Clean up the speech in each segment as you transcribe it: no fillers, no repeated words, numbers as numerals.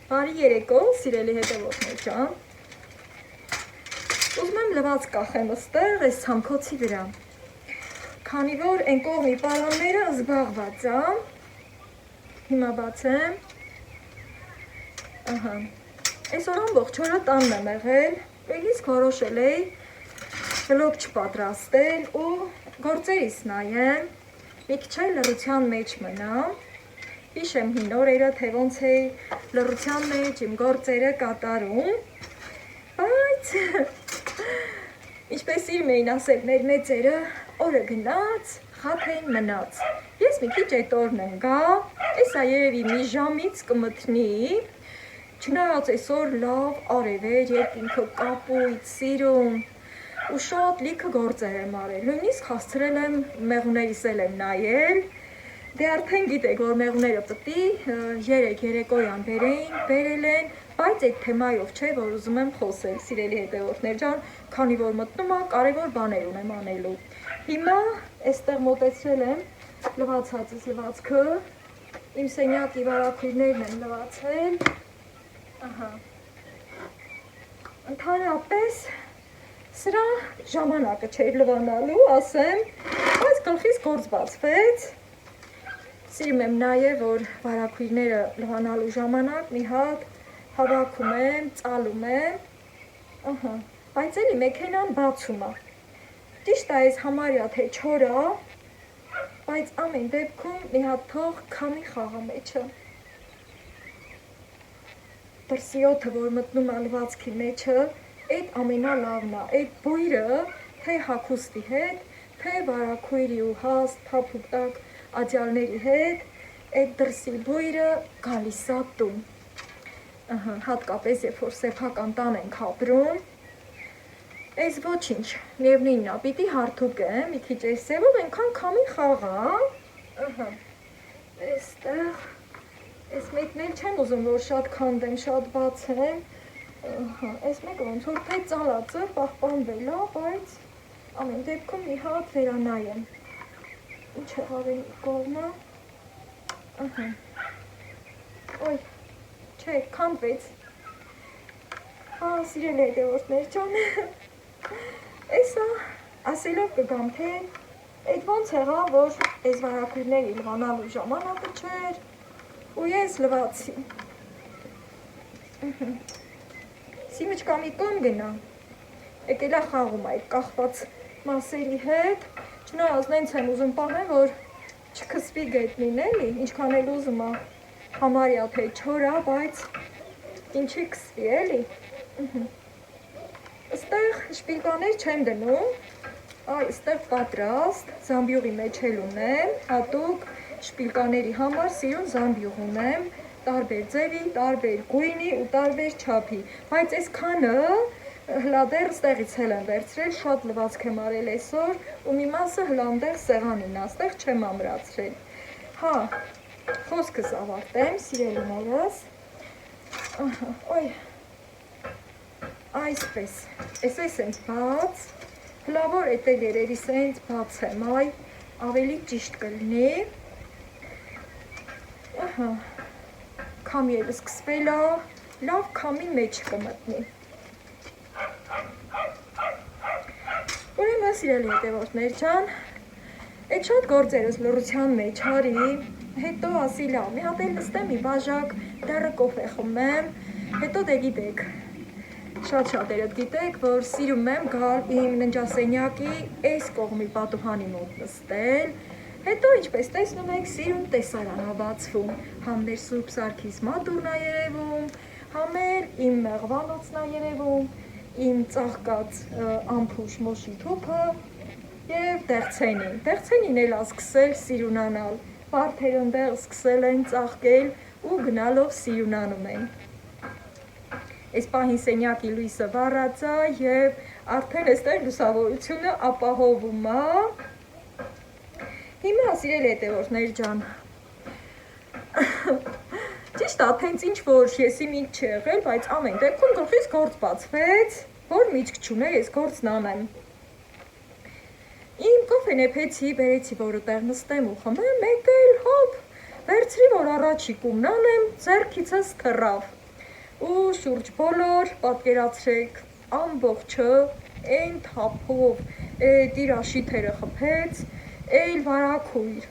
Բարի երեկո, սիրելի հետևորդներ ջան։ Ուզում եմ լվաց կախեմ ըստեղ այս ցամքոցի վրա։ Քանի որ այն կողմի պարանները զբաղված է։ Հիմա բացեմ։ Ահա։ Այսօր ամբողջ օրը տանն եմ եղել, իսկ որոշել էի վլոգ չպատրաստել ու գործերից նայեմ, մի քիչ էլ լռության մեջ մնամ։ Հիշեմ հին օրերը, թե ոնց էի լռության մեջ իմ գործերը կատարում, բայց ինչպես իրմ էին ասել մեր մեծերը, օրը գնաց, խաթեն մնաց։ Ես մի քիչ այդ օրն եմ գա, էսա երևի մի ժամից կմթնի, չնայած այսօր լավ արև էր, երկինքը կապույտ, սիրուն ու շատ լիքը գործեր եմ արել, նույնիսկ հասցրել եմ մեղուներիս էլ եմ նայել։ Դե արդեն գիտեք, որ մեղուները պտի երեկոյան բերել են, բայց այդ թեմայով չէ, որ ուզում եմ խոսել, սիրելի հետևորդներ ջան, քանի որ մտնում ա կարևոր բաներ ունեմ անելու։ Հիմա այստեղ մոտեցրել եմ լվացածս լվացքը, իմ սենյակի վարակույրներն եմ լվացել, ահա, ընդհանրապես սրա ժամանակը չէր լվանալու, ասեմ, բայց գլխից գործ բացվեց։ Սիրում եմ նաև, որ վարակույրները լվանալու ժամանակ մի հատ հավաքում եմ, ծալում եմ, ահա, բայց էլի մեքենան բացում է։ Ճիշտ է, այս համարյա թե չոր է, բայց ամեն դեպքում մի հատ թող քամի խաղա մեջը։ Դրսի օդը, որ մտնում է լվացքի մեջը, այդ ամենալավն է, այդ բույրը, թե հագուստի հետ, թե վարակույրի ու հաստ, թափուկ տակ աջալների հետ, այդ դրսի բույրը գալիս է տուն։ Հատկապես, երբ որ սեփական տան ենք ապրում, այս ոչինչ, միևնույնն է, պիտի հարթուկեմ, մի քիչ այս սևով այնքան քամի խաղա, այստեղ, այս մեկն էլ չեմ ուզում, որ շատ քանդեմ, շատ բացեմ, այս մեկը ոնց որ թե ծալածը պահպանվել է, բայց ամեն դեպքում մի հատ վերանայեմ։ Ինչ եղավ այն կողմը, ոյ, չէ, քանդվեց, սիրելի հետևորդներ ջան, էսա ասելով կգամ, թե այդ ոնց եղավ, որ այս վարակույրների լվանալու ժամանակը չէր ու ես լվացի։ Սիմիչկա մի կողմ գնա, եկել է խաղում այդ կախված մասերի հետ, չնայած նենց եմ ուզում պահեմ, որ չքսվի գետնին էլի, ինչքան էլ ուզում է համարյա թե չոր է, բայց ինչի քսվի էլի։ Այստեղ շպիլկաներ չեմ դնում, այստեղ պատրաստ, զամբյուղի մեջ էլ ունեմ, հատուկ շպիլկաների համար սիրուն զամբյուղ ունեմ, տարբեր ձևի, տարբեր գույնի ու տարբեր չափի, բայց այս քանը հլադեր ստեղից էլ եմ վերցրել, շատ լվացք եմ արել այսօր ու մի մասը հլանդեղ սեղանին, աստեղ չեմ ամրացրել։ Հա, խոսքս ավարտեմ, սիրելիներս, ոյ, այսպես, ես ենք բաց, հլավոր էտ էլ երերիս ենք բաց եմ, այ, ավելի ճիշտ կլինի, քամի էլ սկսվել է, լավ քամի մեջ կմտնի։ Ուրեմն սիրելի հետևորդներ ջան, այդ շատ գործերս լռության մեջ արի, հետո ասի լավ, մի հատ էլ նստեմ մի բաժակ դեռը կոֆե խմեմ, հետո դե գիտեք, շատ-շատերդ գիտեք, որ սիրում եմ գալ իմ ննջասենյակի այս կողմի պատուհանի մոտ նստել, հետո ինչպես տեսնում եք սիրուն տեսարան ա բացվում, համ մեր Սուրբ Սարգիս մատուրն ա երևում, համ էլ իմ մեղվանոցն ա երևում, իմ ծաղկած ամփուշ մոշի թուփը և դեղցենին էլ ա սկսել սիրունանալ, վարդեր ընդեղ սկսել են ծաղկել ու գնալով սիրունանում են։ Այս պահին սենյակի լույսը վառած է և արդեն այստեղ լուսավորությունը ապահովում է։ Հիմա սիրելի հետևորդներ ջան, ճիշտ է, թենց ինչ որ եսի միտք չի եղել, բայց ամեն դեպքում գլխից գործ բացվեց, որ միտք չուներ, ես գործն անեմ։ Իմ կոֆեն էփեցի, բերեցի, որ ուտեղ նստեմ ու խմեմ, մեկ էլ հոպ, վերցրի, որ առաջի կումն անեմ, ձեռքիցս թռավ։ ու շուրջ բոլոր պատկերացրեք ամբողջը այն թափով այդ իր աշիթերը խփեց, այլ վարակույր,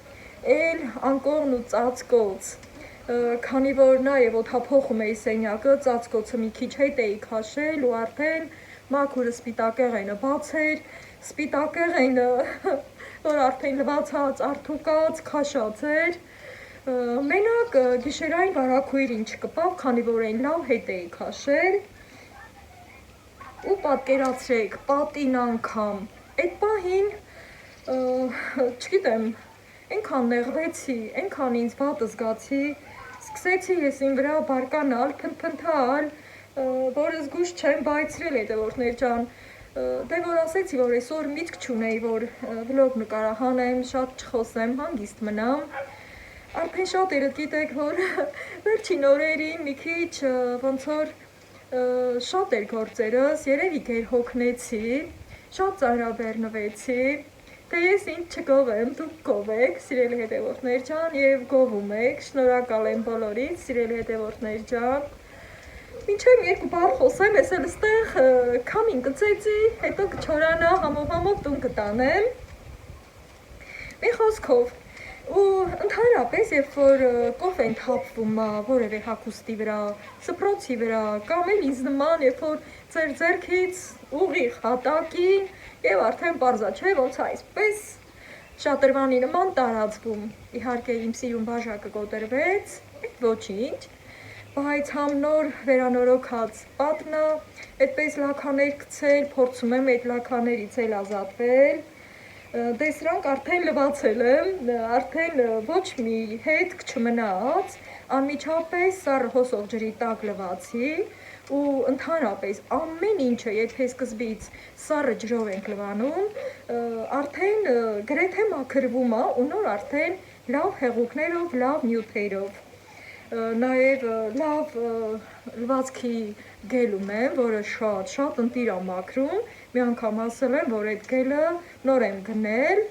այլ անկողն ու ծածկոց, քանի որ նաև օդափոխում էի սենյակը, ծածկոցը մի քիչ հետ էի քաշել ու արդեն մաքուրը սպիտակեղենը բաց էր, սպիտակեղենը, որ արդեն լվացած, արթուկած, քաշած էր, մենակ գիշերային վարակույրին չկպավ, քանի որ այն լավ հետ էի քաշել, ու պատկերացրեք, պատին անգամ, այդ պահին, չգիտեմ, այնքան նեղվեցի, այնքան ինձ վատ զգացի, սկսեցի ես իմ վրա բարկանալ, փնթփնթալ, որ զգույշ չեմ, բայց սիրելի հետևորդներ ջան, դե որ ասեցի, որ այսօր միտք չունեի, որ վլոգ նկարահանեմ, շատ չխոսեմ, հանգիստ մնամ, արդեն շատերդ գիտեք, որ վերջին օրերին մի քիչ ոնց որ շատ էր գործերս, երևի գերհոգնեցի, շատ ծանրաբեռնվեցի, թե ես ինձ չգովեմ, դուք գովեք, սիրելի հետևորդներ ջան, և գովում եք, շնորհակալ եմ բոլորից, սիրելի հետևորդներ ջան, մինչև երկու բառ խոսեմ, ես էլ ստեղ քամին կծեցի, հետո կչորանա, համով տուն կտանեմ, մի խոսքով, ու ընդհանրապես, երբ որ կոֆեն թափվում է որևէ հագուստի վրա, սփռոցի վրա, կամ էլ ինձ նման, երբ որ ձեր ձեռքից ուղիղ հատակին եւ արդեն պարզա չէ, ոնց այսպես շատրվանի նման տարածվում։ Իհարկե իմ սիրուն բաժակը կոտրվեց, ոչինչ, բայց համ նոր վերանորոգած պատն է, այդպես լաքաներ գցել, փորձում եմ այդ լաքաներից էլ ազատվել։ Դե սրանք արդեն լվացել եմ, արդեն ոչ մի հետք չմնաց, անմիջապես սառը հոսող ջրի տակ լվացի ու ընդհանրապես ամեն ինչը, եթե սկզբից սառը ջրով ենք լվանում, արդեն գրեթե մաքրվում է ու նոր արդեն լավ հեղուկներով, լավ նյութերով։ Նաև լավ լվացքի գել ունեմ, որը շատ ընտիր է մաքրում, մի անգամ ասել եմ, որ այդ գելը նոր եմ գնել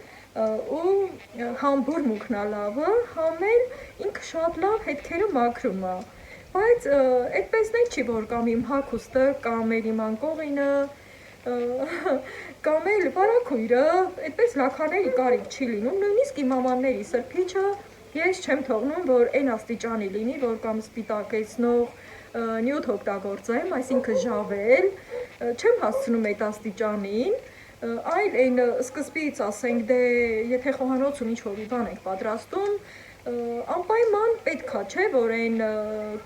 ու համ բուրմունքն է լավը, համ էլ ինքը շատ լավ հետքերը մաքրում է, բայց այդպես նեղ չի, որ կամ իմ հագուստը, կամ էլ իմ անկողինը, կամ էլ վարակույրը, այդպես լաքաների կարիք չի լինում, նույնիսկ իմ մամանների սրբիչը ես չեմ թողնում, որ այն աստիճանի լինի, որ կամ սպիտակեցնող նյութ օգտագործեմ, այսինքն ժավել, չեմ հասցնում այդ աստիճանին, այլ այն սկզբից ասենք, դե եթե խոհանոցում ինչ-որ բան եք պատրաստում, անպայման պետք է, չէ, որ այն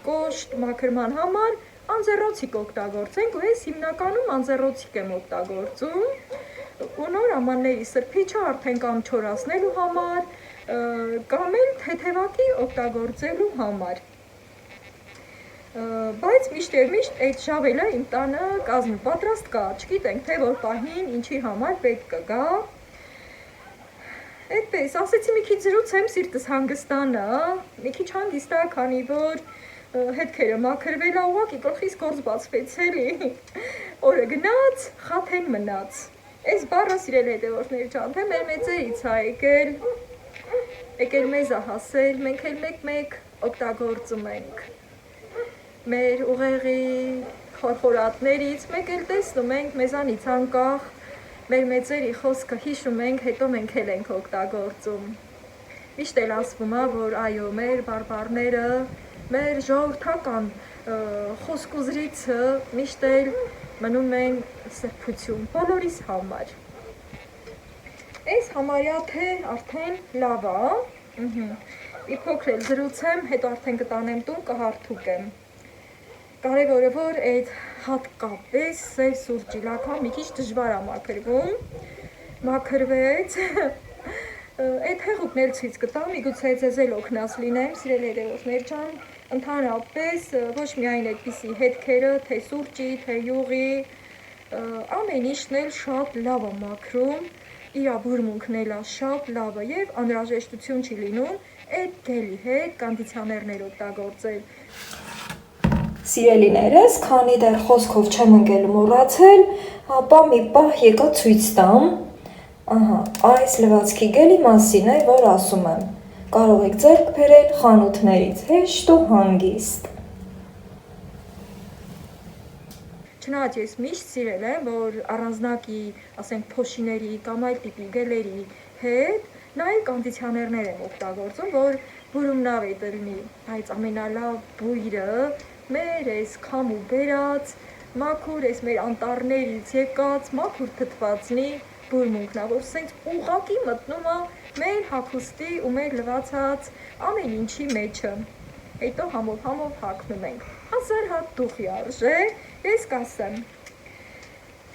կոշտ մաքրման համար անձեռոցիկ օգտագործենք, ու ես հիմնականում անձեռոցիկ եմ օգտագործում, ու նոր ամանների սրբիչը արդեն կամ չորացնելու համար, կամ էլ թեթևակի օգտագործելու համար, բայց միշտ և միշտ այդ ժավելը իմ տանը կազմում պատրաստ կա, չգիտենք թե որ պահին ինչի համար պետք կգա, այդպես, ասեցի մի քիչ զրուցեմ, սիրտս հանգստանա, մի քիչ հանգիստ է, քանի որ հետքերը մաքրվել է, ուղղակի գլխիս գործ բացվեց էլի, օրը գնաց, խաթեն մնաց, այս բառը սիրելի հետևորդներ ջան, թե մեր մեծերից է եկել մեզ է հասել, մենք էլ մեկ-մեկ օգտագործում ենք, մեր ուղեղի խորխորատներից, մեկ էլ տեսնում ենք մեզանից անկախ, մեր մեծերի խոսքը հիշում ենք, հետո մենք էլ ենք օգտագործում, միշտ էլ ասվում է, որ այո, մեր բարբառները, մեր ժողովրդական խոսքուզրիցը միշտ էլ մնում են սրբություն, բոլորիս համար, այս համարյա թե արդեն լավ է, մի փոքր էլ զրուցեմ, հետո արդեն կտանեմ տուն, կհարթուկեմ, կարևորը որ այդ հատկապես սև սուրճի լաքան մի քիչ դժվար է մաքրվում, մաքրվեց, այդ հեղուկն էլ ցույց կտամ, միգուցե ձեզ էլ օգնած լինեմ, սիրելի հետևորդներ ջան, ընդհանրապես ոչ միայն այդպիսի հետքերը, թե սուրճի, թե յուղի, ամեն ինչն էլ շատ լավ է մաքրում, իր բուրմունքն էլ է շատ լավը եւ անհրաժեշտություն չի լինում այդ գելի հետ կոնդիցիոներներ օգտագործել։ Սիրելիներս, քանի դեռ խոսքով չեմ ընկել մոռացել, ապա մի պահ եկա ցույց տամ, այս լվացքի գելի մասին է, որ ասում եմ, կարող եք ձեռք բերել խանութներից, հեշտ ու հանգիստ։ Չնայած ես միշտ սիրել եմ, որ առանձնակի, ասենք, փոշիների կամ այլ տիպի գելերի հետ նայել կոնդիցիոներներ եմ օգտագործում, որ բուրումնավետ լինի, բայց ամենալավ բույրը մեր այս քամու բերած, մաքուր այս մեր անտառներից եկած, մաքուր թթվածնի բուրմունքն է, որ սենց ուղղակի մտնում է մեր հագուստի ու մեր լվացած ամեն ինչի մեջը։ Հետո համով հագնում ենք։ 1000 հատ դուխի արժե, ես կասեմ։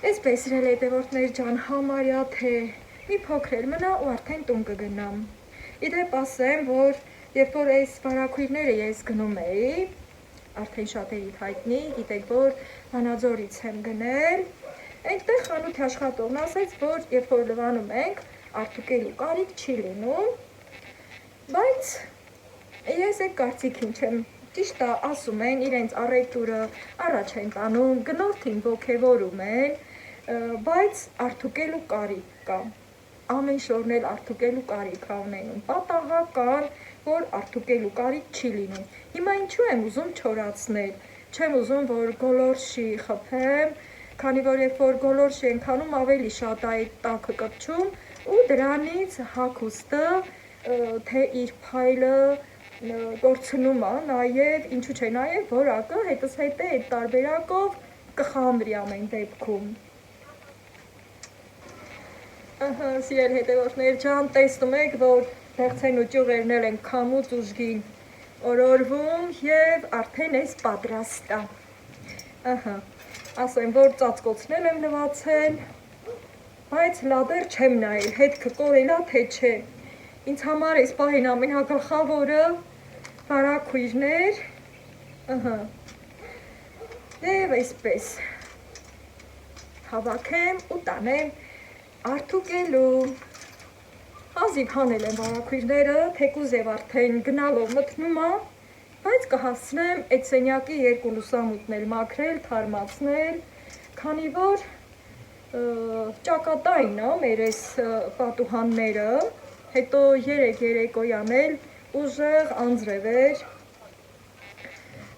Այսպես իրել հետևորդներ ջան, համարյա թե մի փոքր մնա ու արդեն տուն կգնամ։ Իդեպ ասեմ, որ երբ որ այս վարակույրները ես գնում էի, արդեն շատերիդ հայտնի, գիտեք, որ Վանաձորից եմ գնել, այնտեղ խանութի աշխատողն ասեց, որ երբ որ լվանում ենք, արդուկելու կարիք չի լինում, բայց ես այդ կարծիքին չեմ, ճիշտ է, ասում են, իրենց առևտուրը առաջ են տանում, գնորդին ոգևորում են, բայց արդուկելու կարիք կա, ամեն շորն էլ արդուկելու կարիք է ունենում, պատահական, որ արդուկելու կարիք չի լինում, հիմա ինչու եմ ուզում չորացնել, չեմ ուզում, որ գոլորշի խփեմ, քանի որ երբ որ գոլորշի ենք անում, ավելի շատ է այդ տաքը կպչում ու դրանից հագուստը, թե իր փայլը կորցնում է, նաև, ինչու չէ, նաև որակը հետս հետ է այդ տարբերակով կխամրի ամեն դեպքում։ Սիրել հետևորդներ ջան, տեսնում եք, որ դեղցեն ու ճյուղերն էլ են քամուց ուժգին օրորվում և արդեն այս պատրաստ է։ Ասեմ, որ ծածկոցնել եմ լվացել, բայց լադեր չեմ նայել, հետքը կորելա թե չէ։ Ինձ համար այս պահին ամենագլխավորը վարակույրներ, և այսպես հավաքեմ ու տանեմ արդուկելու։ Հազիվ հանել եմ վարակույրները, թեկուզ և արդեն գնալով մտնում է, բայց կհասցնեմ այդ սենյակի երկու լուսամուտն էլ մաքրել, թարմացնել, քանի որ ճակատային է մեր այս պատուհանները, հետո երեկոյան էլ ուժեղ անձրև էր,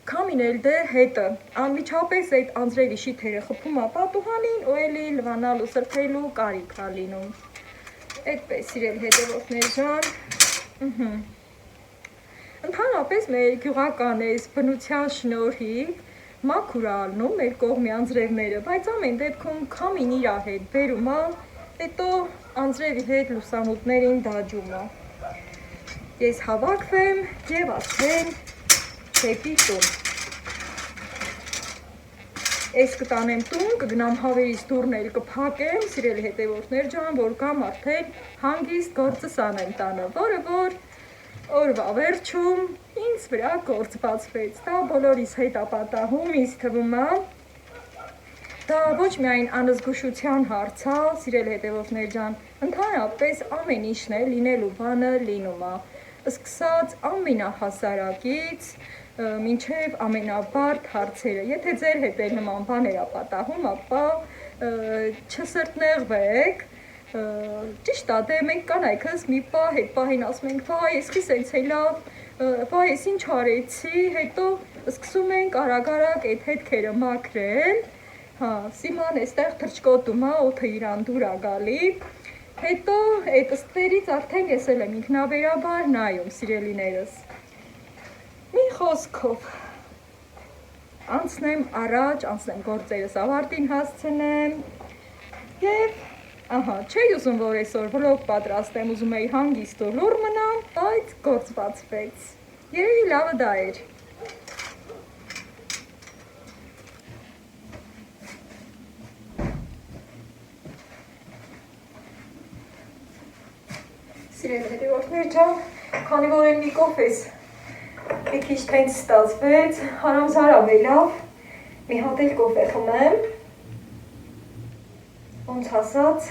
քամին էլ դե հետը, անմիջապես այդ անձրևի շիթերը խփում է պատուհանին ու էլի լվանալու սրբելու կարիք է լինում։ Այդպես սիրել հետևորդներ ջան, ընդհանրապես մեր գյուղական այս բնության շնորհիվ մաքուր է ալնում մեր կողմի անձրևները, բայց ամեն դեպքում քամին իր հետ բերում է, հետո անձրևի հետ լուսամուտներին դաջում է։ Ես հավաքվեմ և արդեն դեպի տուն։ Ես կտանեմ տուն, կգնամ հավերից դուռն էլ կփակեմ, սիրելի հետևորդներ ջան, որ կամ արդեն հանգիստ գործս անեմ տանը, որը որ օրվա վերջում ինձ վրա գործ բացվեց, դա բոլորիս հետ ապատահում, ինձ թվում է, դա ոչ միայն անզգուշության հարց է, սիրելի հետևորդներ ջան, ընդհանրապես ամեն ինչն է լինելու բանը լինում է, սկսած ամենահասարակից, մինչև ամենաբարդ հարցերը, եթե ձեր հետ էլ նման բաներ ապատահում, ապա չսրտնեղվեք, ճիշտ է, դե մենք կանայքս մի պահ այդ պահին ասում ենք, վայ, եսքի սենց է լավ, վայ, ես ինչ արեցի, հետո սկսում ենք արագ-արագ այդ հետքերը մաքրել, Սիման էստեղ թրջկոտում է, օդը իրան դուր է գալի, հետո այդ ըստերից արդեն ես էլ եմ ինքնաբերաբար նայում, սիրելիներս, մի խոսքով, անցնեմ առաջ, անցնեմ գործերս ավարտին հասցնեմ և չէի ուզում, որ այսօր վլոգ պատրաստեմ, ուզում էի հանգիստ ու լուռ մնամ, բայց գործ բացվեց, երևի լավը դա էր։ Սիրել հետևորդներ ջան, քանի որ են մի կոֆես մի քիչ թենց ստացվեց, հարամզարավ է լավ, մի հատ էլ կոֆե խմեմ, ոնց ասած,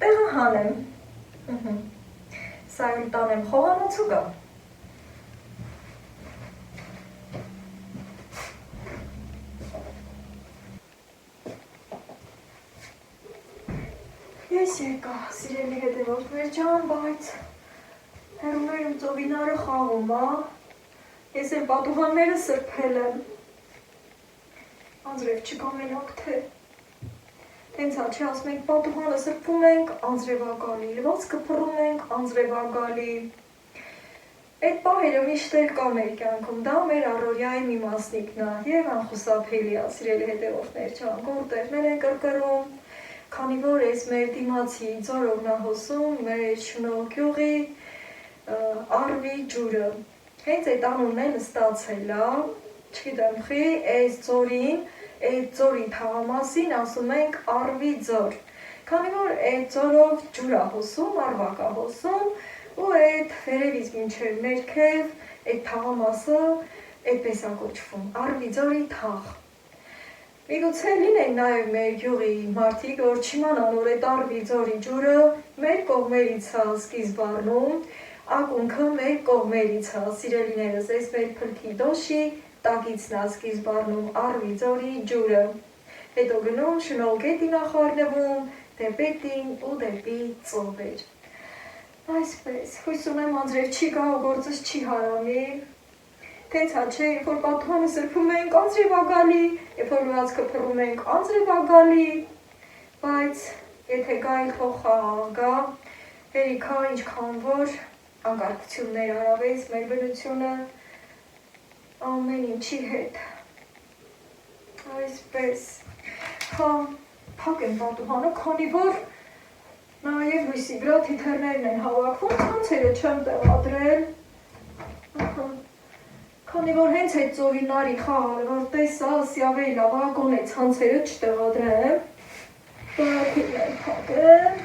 տեղը հանեմ, սա էլ տանեմ խոհանոցու գա։ Ես եկա, սիրելի հետևորդներ ջան, բայց հեռուներում ծովինարը խաղում է, ես էլ պատուհանները սրբել եմ, անձրև չկա մենակ թե։ Տենց հա չի ասում ենք պատուհանը սրբում ենք, անձրևակալի, լվացքը փռում ենք, անձրևակալի։ Այդ պահերը միշտ էլ կա մեր կյանքում, դա մեր առօրյայի մի մասնիկն է եւ անխուսափելի է, սիրելի հետևորդներ ջան, գործերներ են կրկրում, քանի որ այս մեր դիմացի ձորովն է հոսում մեր Շնորհ գյուղի Արվի ջուրը։ Հենց այդ անունն էլ ստացել է, չգիտեմ խի, այս ձորին, այդ ձորի թաղամասին ասում ենք Արվի ձոր, քանի որ այդ ձորով ջուր է հոսում, արվակ է հոսում, ու այդ վերևից մինչև ներքև այդ թաղամասը այդպես է կոչվում, Արվի ձորի թաղ։ Միգուցե լինեն նաև մեր գյուղի մարդիկ, որ չիմանան, որ այդ Արվի ձորի ջուրը մեր կողմերից է սկիզբ առնում, ակունքը մեր կողմերից է, սիրելիներս, այս մեր փլքի դոշի տակիցն է սկիզբ առնում Արվի ձորի ջուրը։ Հետո գնում Շնորհ գետին է խառնվում, դեպի տին ու դեպի ծովեր։ Այսպես, հույս ունեմ անձրև չի գա ու գործս չի հարամի։ Տենց հա չէ, երբ որ պատուհանը սրբում ենք, անձրև ա գալի, երբ որ լվացքը փռում ենք, անձրև ա գալի, բայց եթե գա էլ թող խաղաղ գա, հերիքա ինչքան որ անկարգություններ արավեց մեր բնությունը ամեն ինչի հետ։ Այսպես, հա, փակ եմ պատուհանը, քանի որ նաև լույսի վրա թիթեռներն են հավաքվում, ցանցերը չեմ տեղադրել, քանի որ հենց այդ ծովինարի խաղը, որ տեսա, սիավեի լավ ագոն է ցանցերը չտեղադրեմ, բակին եմ փակեմ,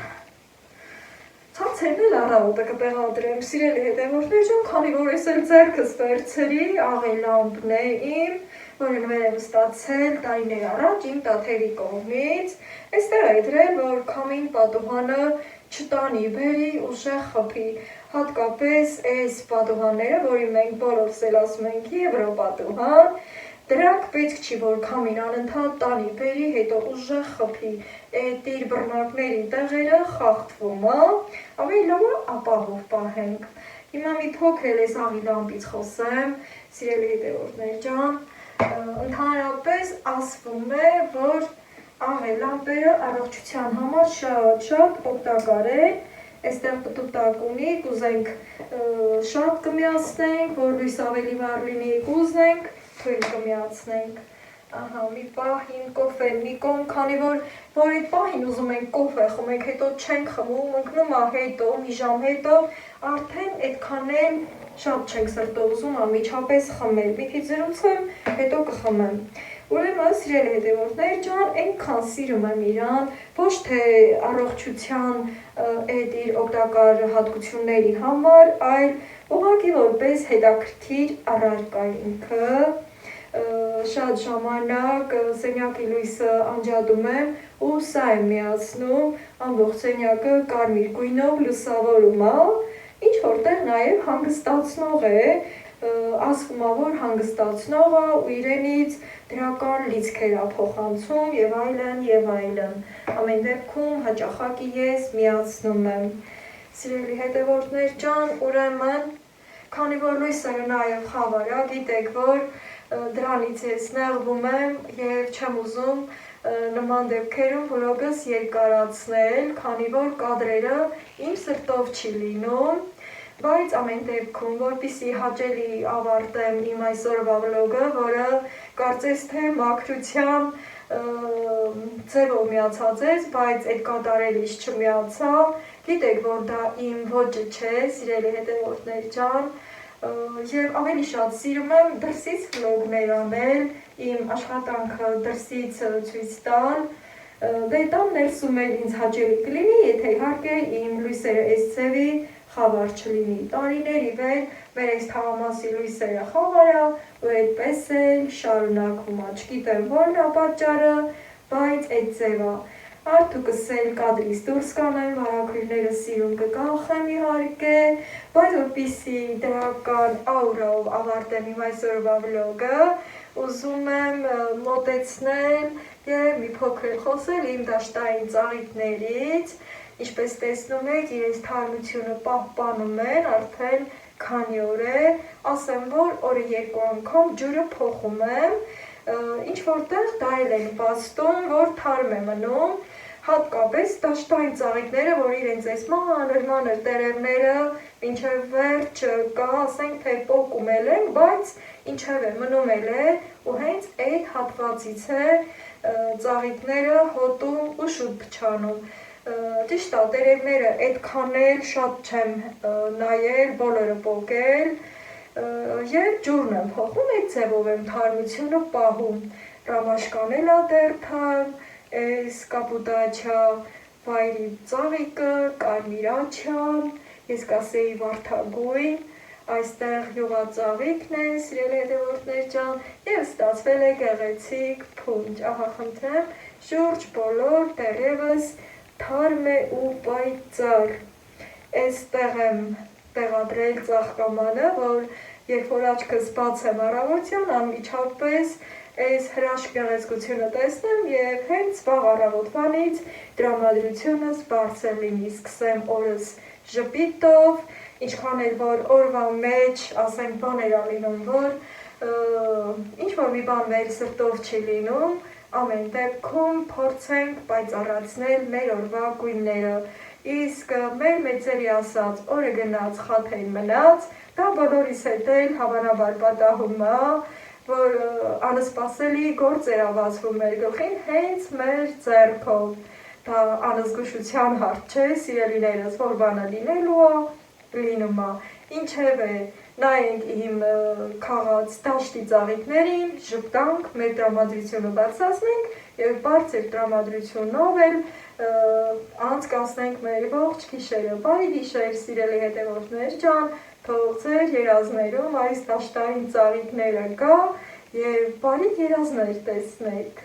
ցանցերն էլ առավոտը կտեղադրեմ, սիրելի հետևորդներ ջան, քանի որ ես էլ ձեռքս վերցրի, աղի լամպն է իմ, որը նվեր եմ ստացել տարիներ առաջ իմ տաթերի կողմից, այստեղ է դրել, որ քամին պատուհանը չտանի, բերի ուժեղ խփի, հատկապես այս պատուհանները, որի մենք բոլորս էլ ասում ենք եվրոպատուհան, դրանք պետք չի, որ քամին անընդհատ տանի, բերի, հետո ուժեղ խփի, այդ իր բռնակների տեղերը խախտվում, ավելի լավ ապահով պահենք։ Հիմա մի փոքր ես աղի լամպից խոսեմ, սիրելի հետևորդներ ջան, ընդհանրապես ասվում է, որ աղի լամպերը առողջության համար շատ օգտակար են, այստեղ պտուտակ ունի, կուզենք շատ կմիացնենք, որ լույս ավելի վառ լինի, կուզենք, թույլ կմիացնենք։ Ահա, մի պահ իմ կոֆեն մի կողմ, քանի որ այդ պահին ուզում ենք կոֆե խմենք, հետո չենք խմում, ընկնում է հետո, մի ժամ հետո, արդեն այդքան էլ շատ չենք սրտով ուզում անմիջապես խմել, մի քիչ զրուցեմ, հետո կխմեմ։ Ուրեմն, սիրելի հետևորդներ ջան, այնքան սիրում եմ իրան, ոչ թե առողջության այդ իր օգտակար հատկությունների համար, այլ ուղղակի որպես հետաքրքիր առարկա ինքը, շատ ժամանակ սենյակի լույսը անջատում եմ ու սա եմ միացնում, ամբողջ սենյակը կարմիր գույնով լուսավորում է, ինչ որտեղ նաև հանգստացնող է, ասվում է, որ հանգստացնող է ու իրենից դրական լիցքեր է փոխանցում եւ այլն եւ այլն։ Ամեն դեպքում հաճախակի ես միացնում եմ։ Սիրելի հետևորդներ ջան, ուրեմն, քանի որ լույսը նաև խավար է, գիտեք, որ դրանից ես նեղվում եմ եւ չեմ ուզում նման դեպքերում վլոգս երկարացնել, քանի որ կադրերը իմ սրտով չի լինում, բայց ամեն դեպքում, որպեսզի հաճելի ավարտեմ իմ այսօրվա վլոգը, որը կարծես թե մաքրության ձևով միացած ես, բայց այդ կատարելիս չմիացա, գիտեք, որ դա իմ ոճը չէ, սիրելի հետևորդներ ջան, եւ ավելի շատ սիրում եմ դրսից վլոգներ անել, իմ աշխատանքը դրսից ցույց տալ, դե տան ներսում էլ ինձ հաճելի կլինի, եթե իհարկե իմ լույսերը այս ձևի խավար չլինի։ Տարիների վեր մեր այս թաղամասի լույսերը խավար է ու այդպես էլ շարունակվում է, չգիտեմ որն է պատճառը, բայց այդ ձև է։ Արդյունքս էլ կադրից դուրս կանեմ, վարակույրները սիրուն կկանխեմ իհարկե, բայց որպեսզի դրական աուրով ավարտեմ իմ այսօրվա վլոգը, ուզում եմ մոտեցնել եւ մի փոքր խոսել իմ դաշտային ծաղիկներից, ինչպես տեսնում եք, իրենց թարմությունը պահպանում են արդեն քանի օր է, ասեմ, որ օրը 2 անգամ ջուրը փոխում եմ, ինչ որտեղ դա էլ է նպաստում, որ թարմ է մնում, հատկապես դաշտային ծաղիկները, որ իրենց այս մանր տերևները մինչև վերջ կա, ասենք թե պոկում էլ են, բայց ինչևէ մնում էլ է ու հենց այդ հատվածից է ծաղիկները հոտում ու շուտ փչանում։ Ճիշտ է, տերևները այդքան էլ շատ չեմ նայել, բոլորը պոկել և ջուրն եմ փոխում, այդ ձևով եմ թարմությունը պահում։ Ռամաշկան էլ ա դեռ թարմ, այս կապուտաչա վայրի ծաղիկը, կարմիրաչան, ես կասեի վարդագույն, այստեղ յուղածաղիկն է, սիրելի հետևորդներ ջան, և ստացվել է գեղեցիկ փունջ, ահա խնդրեմ, շուրջ բոլոր դեռևս թարմ է ու պայծառ։ Այստեղ եմ տեղադրել ծաղկամանը, որ երբ որ աչքս բաց եմ առավոտյան, անմիջապես այս հրաշք գեղեցկությունը տեսնեմ և հենց վաղ առավոտվանից տրամադրությունս բարձր լինի, սկսեմ օրս ժպիտով, ինչքան էլ որ օրվա մեջ, ասենք բաներ ա լինում, որ ինչ-որ մի բան մեր սրտով չի լինում, ամեն դեպքում փորձենք պայծառացնել մեր օրվա գույները, իսկ մեր մեծերի ասած օրը գնաց, խաթեն մնաց, դա բոլորիս հետ էլ հավանաբար պատահում ա, որ անսպասելի գործեր ա բացվում մեր գլխին հենց մեր ձեռքով, դա անզգուշության հարց չէ, սիրելիներս, որ բանը լինելու ա, լինում ա, ինչևէ, նայենք իմ քաղաց դաշտի ծաղիկներին, ժպտանք, մեր տրամադրությունը բարձրացնենք և բարձր տրամադրությունով էլ անցկացնենք մեր ողջ գիշերը։ Բարի գիշեր, սիրելի հետևորդներ ջան, թող ձեր երազներում այս դաշտային ծաղիկները գա և բարի երազներ տեսնեք։